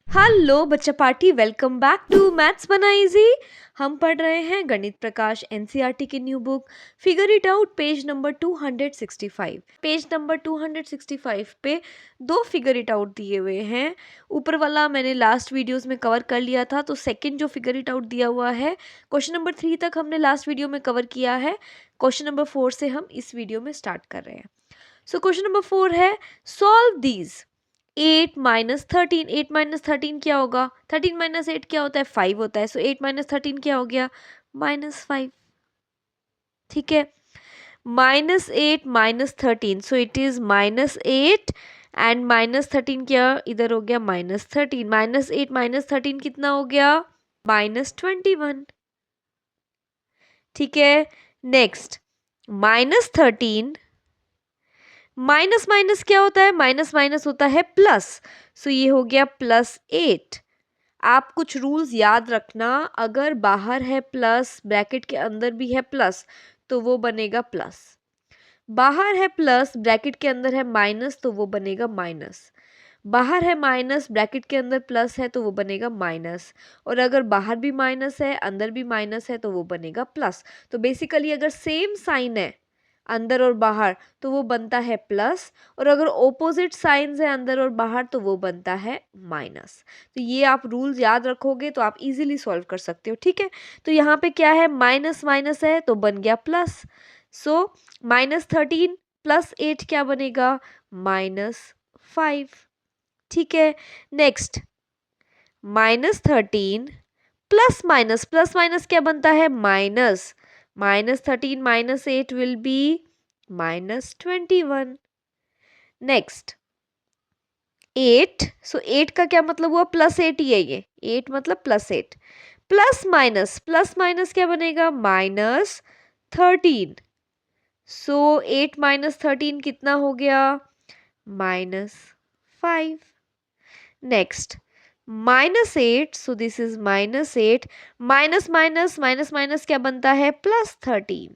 Hello बच्चा party, welcome back to maths बना easy. हम पढ़ रहे हैं गणित प्रकाश एनसीईआरटी की new book figure it out page number 265। Page number 265 पे दो फिगर इट आउट दिए हुए हैं। ऊपर वाला मैंने लास्ट वीडियोस में कवर कर लिया था, तो सेकंड जो फिगर इट आउट दिया हुआ है क्वेश्चन नंबर 3 तक हमने लास्ट वीडियो में कवर किया है। क्वेश्चन नंबर 4 से हम इस वीडियो में स्टार्ट कर रहे हैं। सो क्वेश्चन नंबर 4 है सॉल्व दीज 8 - 13। 8 - 13 क्या होगा? 13 - 8 क्या होता है? 5 होता है। सो 8 - 13 क्या हो गया? -5। ठीक है। -8 - 13, सो इट इज -8 एंड -13 क्या इधर हो गया? -13। -8 - 13 कितना हो गया? -21। ठीक है। नेक्स्ट, -13 माइनस माइनस क्या होता है? माइनस माइनस होता है प्लस। सो ये हो गया +8। आप कुछ रूल्स याद रखना, अगर बाहर है प्लस, ब्रैकेट के अंदर भी है प्लस, तो वो बनेगा प्लस। बाहर है प्लस, ब्रैकेट के अंदर है माइनस, तो वो बनेगा माइनस। बाहर है माइनस, ब्रैकेट के अंदर प्लस है, तो वो बनेगा माइनस। और अगर बाहर भी माइनस है, अंदर भी माइनस है, तो वो बनेगा प्लस। तो बेसिकली अगर सेम साइन है अंदर और बाहर, तो वो बनता है प्लस। और अगर ओपोजिट साइंस है अंदर और बाहर, तो वो बनता है माइनस। तो ये आप रूल्स याद रखोगे तो आप इजीली सॉल्व कर सकते हो। ठीक है। तो यहाँ पे क्या है? माइनस माइनस है तो बन गया प्लस। सो -13 + 8 क्या बनेगा? -5। ठीक है। नेक्स्ट, -13 प्लस माइनस क्या बनता है? माइनस। -13 - 8 will be -21। नेक्स्ट, 8। सो 8 का क्या मतलब हुआ? +8 ही है ये। 8 मतलब +8। प्लस माइनस क्या बनेगा? -13। सो 8 - 13 कितना हो गया? -5। Next, -8। So this is -8। Minus minus क्या बनता है? +13।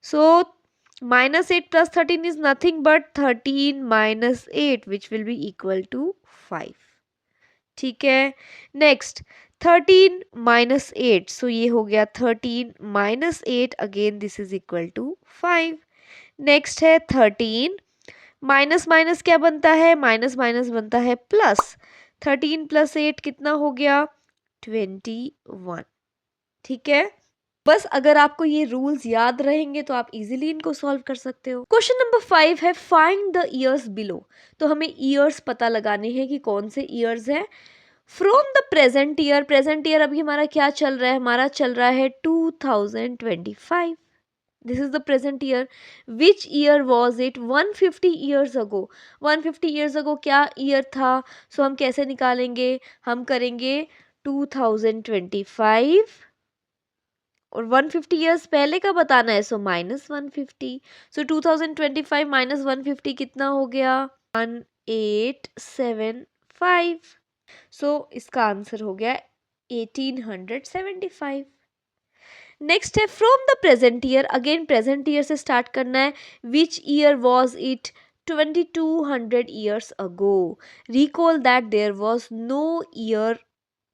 सो -8 + 13 is nothing but 13 - 8 which will be equal to 5। ठीक है। नेक्स्ट, 13 - 8। सो ये हो गया 13 - 8, again this is equal to 5। Next है 13 माइनस माइनस क्या बनता है? माइनस माइनस बनता है प्लस। 13 + 8 कितना हो गया? 21। ठीक है। बस अगर आपको ये रूल्स याद रहेंगे तो आप इजीली इनको सॉल्व कर सकते हो। क्वेश्चन नंबर 5 है फाइंड द ईयर्स बिलो। तो हमें ईयर्स पता लगाने हैं कि कौन से ईयर्स है from the present year. Present year अभी हमारा क्या चल रहा है? हमारा चल रहा है 2025। This is the present year. Which year was it? 150 years ago. 150 years ago क्या ईयर था? सो हम कैसे निकालेंगे? हम करेंगे 2025 और 150 ईयर्स पहले का बताना है, सो -150। सो 2025 - 150 कितना हो गया? 1875। सो इसका आंसर हो गया 1875। नेक्स्ट है from the present year. Again present year से स्टार्ट करना है। Which year was it? 2200 years ago. Recall that there was no year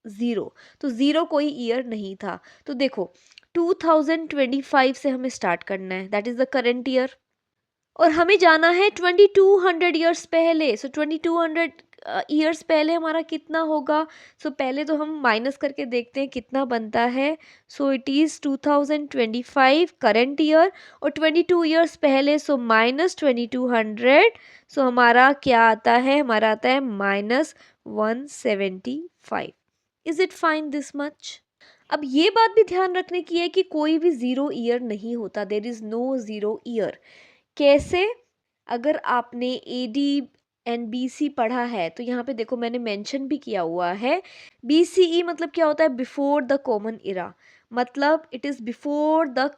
0। तो 0 कोई ईयर नहीं था। तो देखो 2025 से हमें स्टार्ट करना है, that is the current year. और हमें जाना है 2200 ईयर्स पहले। सो 2200 ईयर्स पहले हमारा कितना होगा? सो पहले तो हम माइनस करके देखते हैं कितना बनता है। So it is 2025 current year और 22 ईयर्स पहले, सो -2200। सो हमारा क्या आता है? हमारा आता है -175। Is it fine this much? अब ये बात भी ध्यान रखने की है कि कोई भी 0 ईयर नहीं होता। There is no 0 year. कैसे? अगर आपने AD एंड BC पढ़ा है तो यहाँ पे देखो मैंने मेंशन भी किया हुआ है। BCE मतलब क्या होता है? Before the common era. मतलब it is before the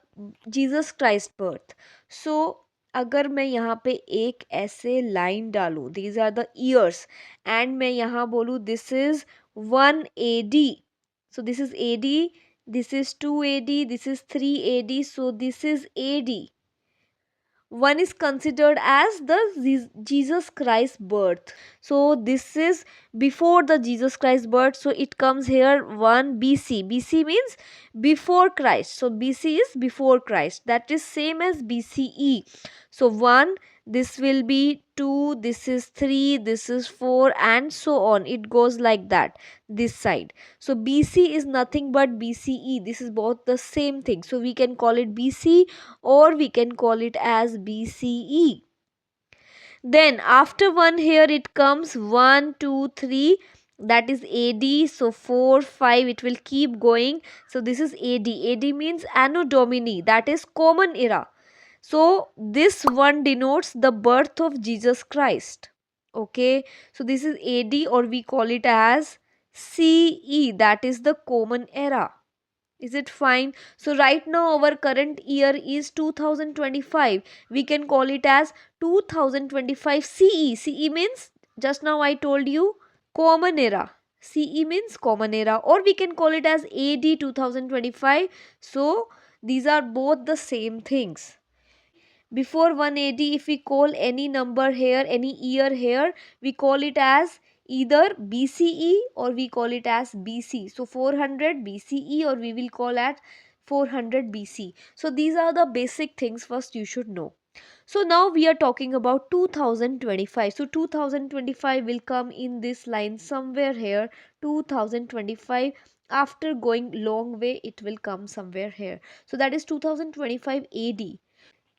Jesus Christ birth. So अगर मैं यहाँ पे एक ऐसे लाइन डालूं, these are the years, and मैं यहाँ बोलूँ this is 1 AD। So this is AD, this is 2 AD, this is 3 AD, so this is AD। one is considered as the Jesus Christ birth. So this is before the Jesus Christ birth, so it comes here 1 BC. BC means before Christ, so BC is before Christ, that is same as BCE. So 1, this will be 2, this is 3, this is 4, and so on, it goes like that this side. So BC is nothing but BCE, this is both the same thing, so we can call it BC or we can call it as BCE. Then after 1 here it comes 1 2 3, that is AD. So 4 5, it will keep going. So this is AD. AD means Anno Domini, that is common era. So this one denotes the birth of Jesus Christ. Okay, so this is AD or we call it as CE, that is the common era. Is it fine? So right now our current year is 2025. We can call it as 2025 CE. CE means, just now I told you, common era. CE means common era, or we can call it as AD 2025. So these are both the same things. Before 180, if we call any number here, any year here, we call it as either BCE or we call it as BC. So 400 BCE or we will call at 400 BC. So these are the basic things first you should know. So now we are talking about 2025. So 2025 will come in this line somewhere here. 2025, after going long way, it will come somewhere here. So that is 2025 AD.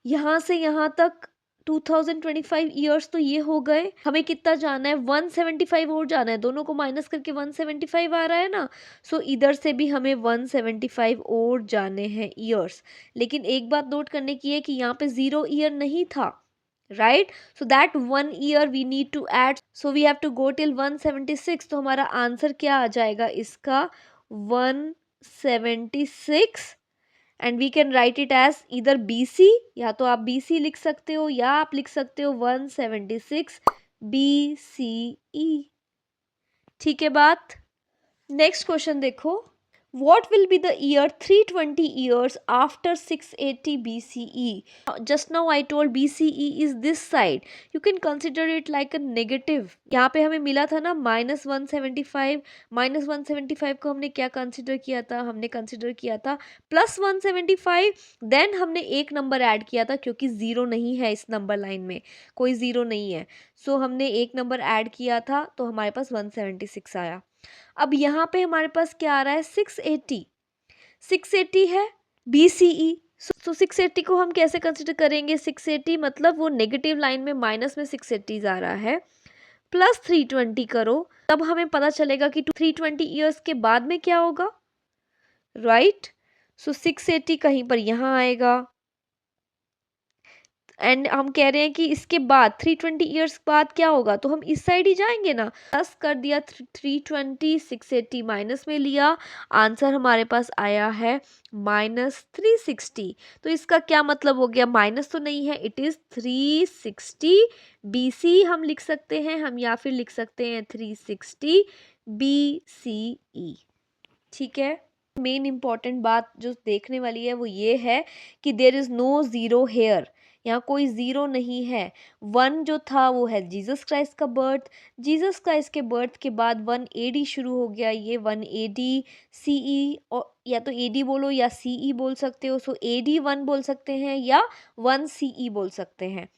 यहाँ से यहाँ तक 2025 years तो ये हो गए। हमें कितना जाना है, 175 और जाना है, दोनों को माइनस करके 175 आ रहा है ना। सो इधर से भी हमें 175 और जाने हैं ईयर्स। लेकिन एक बात नोट करने की है कि यहाँ पे 0 ईयर नहीं था, right. So that 1 year we need to add, so we have to go till 176। तो हमारा आंसर क्या आ जाएगा इसका, 176। And we can write it as इधर BC, या तो आप BC लिख सकते हो या आप लिख सकते हो 176 BCE। ठीक है बात। नेक्स्ट क्वेश्चन देखो, what will be the year 320 years after 680 BCE? Just now I told BCE is this side, you can consider it like a negative। यहाँ पे हमें मिला था ना -175, -175 को हमने क्या कंसिडर किया था, हमने कंसिडर किया था +175। देन हमने एक नंबर ऐड किया था, क्योंकि ज़ीरो नहीं है इस नंबर लाइन में, कोई ज़ीरो नहीं है, सो हमने एक नंबर ऐड किया था तो हमारे पास 176 आया। अब यहाँ पे हमारे पास क्या आ रहा है, 680। 680 है BCE। सो 680 को हम कैसे कंसिडर करेंगे, 680 मतलब वो नेगेटिव लाइन में माइनस में 680 आ रहा है, प्लस 320 करो, तब हमें पता चलेगा कि 320 ईयर्स के बाद में क्या होगा, राइट। सो 680 कहीं पर यहाँ आएगा, एंड हम कह रहे हैं कि इसके बाद 320 ईयर्स बाद क्या होगा, तो हम इस साइड ही जाएंगे ना। प्लस कर दिया 320, 680 माइनस में लिया, आंसर हमारे पास आया है -360। तो इसका क्या मतलब हो गया, माइनस तो नहीं है, इट इज 360 BC हम लिख सकते हैं हम, या फिर लिख सकते हैं 360 BCE। ठीक है। मेन इंपॉर्टेंट बात जो देखने वाली है वो ये है कि there is no zero here, यहाँ कोई ज़ीरो नहीं है। 1 जो था वो है जीसस क्राइस्ट का बर्थ, जीसस क्राइस्ट के बर्थ के बाद 1 AD शुरू हो गया, ये 1 AD CE, और या तो AD बोलो या CE बोल सकते हो। सो AD 1 बोल सकते हैं या 1 CE बोल सकते हैं।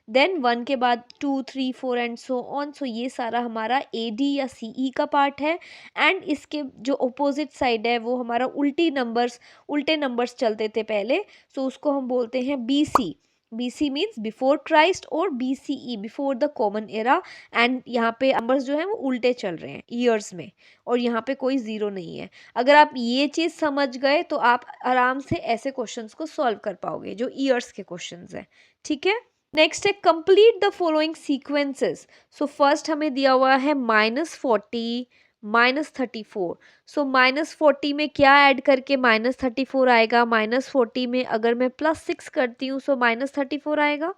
देन 1 के बाद 2 3 4 एंड सो ऑन। सो ये सारा हमारा AD या CE का पार्ट है। एंड इसके जो अपोजिट साइड है वो हमारा उल्टे नंबर्स चलते थे पहले, सो उसको हम बोलते हैं BC। BC means before Christ, और BCE before the common era. And यहाँ पे नंबर्स जो हैं वो उल्टे चल रहे हैं ईयर्स में, और यहाँ पे कोई ज़ीरो नहीं है। अगर आप ये चीज़ समझ गए तो आप आराम से ऐसे क्वेश्चंस को सॉल्व कर पाओगे जो ईयर्स के क्वेश्चंस हैं। ठीक है। नेक्स्ट है complete the following sequences. So first हमें दिया हुआ है -40 -34। सो -40 में क्या ऐड करके -34 आएगा, -40 में अगर मैं +6 करती हूँ सो -34 आएगा।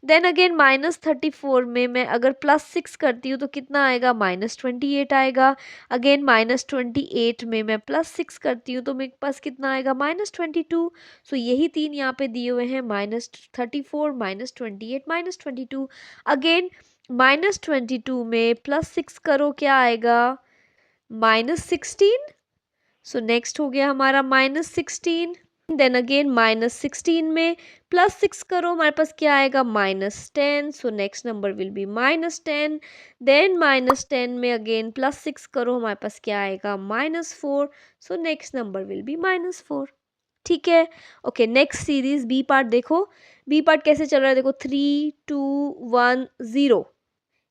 देन अगेन -34 में मैं अगर +6 करती हूँ तो कितना आएगा, -28 आएगा। अगेन -28 में मैं +6 करती हूँ तो मेरे पास कितना आएगा, -22। सो यही तीन यहाँ पे दिए हुए हैं, -34, -28, -22। अगेन -22 में +6 करो, क्या आएगा, -16। सो नेक्स्ट हो गया हमारा -16। देन अगेन -16 में +6 करो, हमारे पास क्या आएगा, -10। So next number will be -10। Then -10 में अगेन +6 करो, हमारे पास क्या आएगा, -4। So next number will be -4। ठीक है। Okay, next series B part देखो। बी पार्ट कैसे चल रहा है देखो, 3 2 1 0,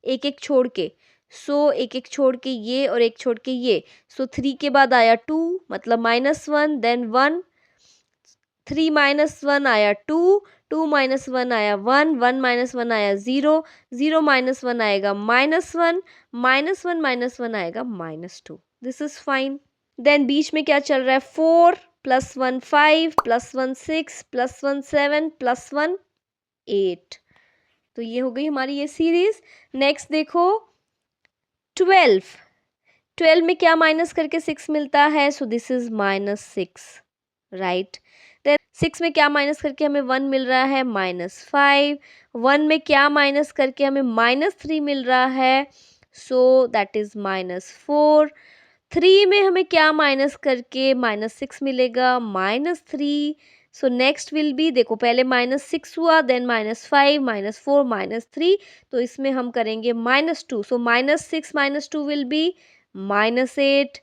एक एक छोड़ के। सो एक एक छोड़ के ये और एक छोड़ के ये। सो 3 के बाद आया 2 मतलब -1, देन 1, 3 -1 आया 2, 2 -1 आया 1, 1 -1 आया 0, 0 -1 आएगा -1, -1 आएगा -2। This is fine. देन बीच में क्या चल रहा है, 4 +1 5 +1 6 +1 7 +1 8। तो ये हो गई हमारी ये सीरीज। नेक्स्ट देखो 12, 12 में क्या माइनस करके 6 मिलता है, so this is -6, right. Then 6 में क्या माइनस करके हमें 1 मिल रहा है, -5। 1 में क्या माइनस करके हमें -3 मिल रहा है, सो दैट इज -4। 3 में हमें क्या माइनस करके -6 मिलेगा, -3। सो नेक्स्ट विल बी, देखो पहले -6 हुआ, देन -5 -4 -3, तो इसमें हम करेंगे -2। सो -6 -2 विल बी -8।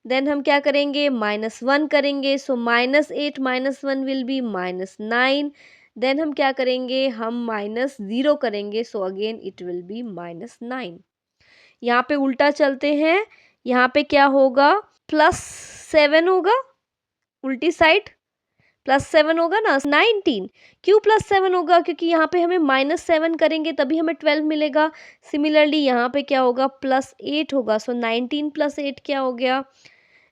देन हम क्या करेंगे, -1 करेंगे, सो -8 -1 विल बी -9। देन हम क्या करेंगे, हम -0 करेंगे, so again it will be -9। यहाँ पे उल्टा चलते हैं, यहाँ पे क्या होगा, +7 होगा, उल्टी साइड +7 होगा ना, 19। क्यों +7 होगा, क्योंकि यहाँ पे हमें -7 करेंगे तभी हमें 12 मिलेगा। सिमिलरली यहाँ पे क्या होगा, +8 होगा, सो 19 + 8 क्या हो गया,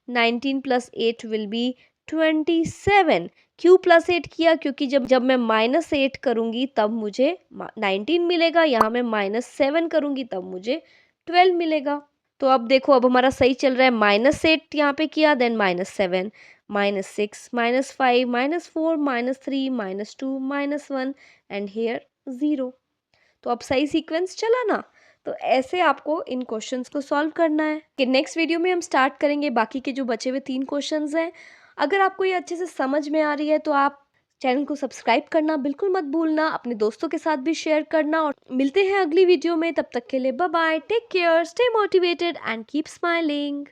19 + 8 विल बी 27। क्यों +8 किया, क्योंकि जब जब मैं -8 करूँगी तब मुझे 19 मिलेगा, यहाँ मैं -7 करूँगी तब मुझे 12 मिलेगा। तो अब देखो, अब हमारा सही चल रहा है, -8 यहाँ पे किया, देन -7 -6 -5 -4 -3 -2 -1 एंड हेयर 0। तो अब सही सीक्वेंस चला ना। तो ऐसे आपको इन क्वेश्चंस को सॉल्व करना है कि नेक्स्ट वीडियो में हम स्टार्ट करेंगे बाकी के जो बचे हुए 3 क्वेश्चंस हैं। अगर आपको ये अच्छे से समझ में आ रही है तो आप चैनल को सब्सक्राइब करना बिल्कुल मत भूलना, अपने दोस्तों के साथ भी शेयर करना, और मिलते हैं अगली वीडियो में। तब तक के लिए bye bye, take care, stay motivated and keep smiling.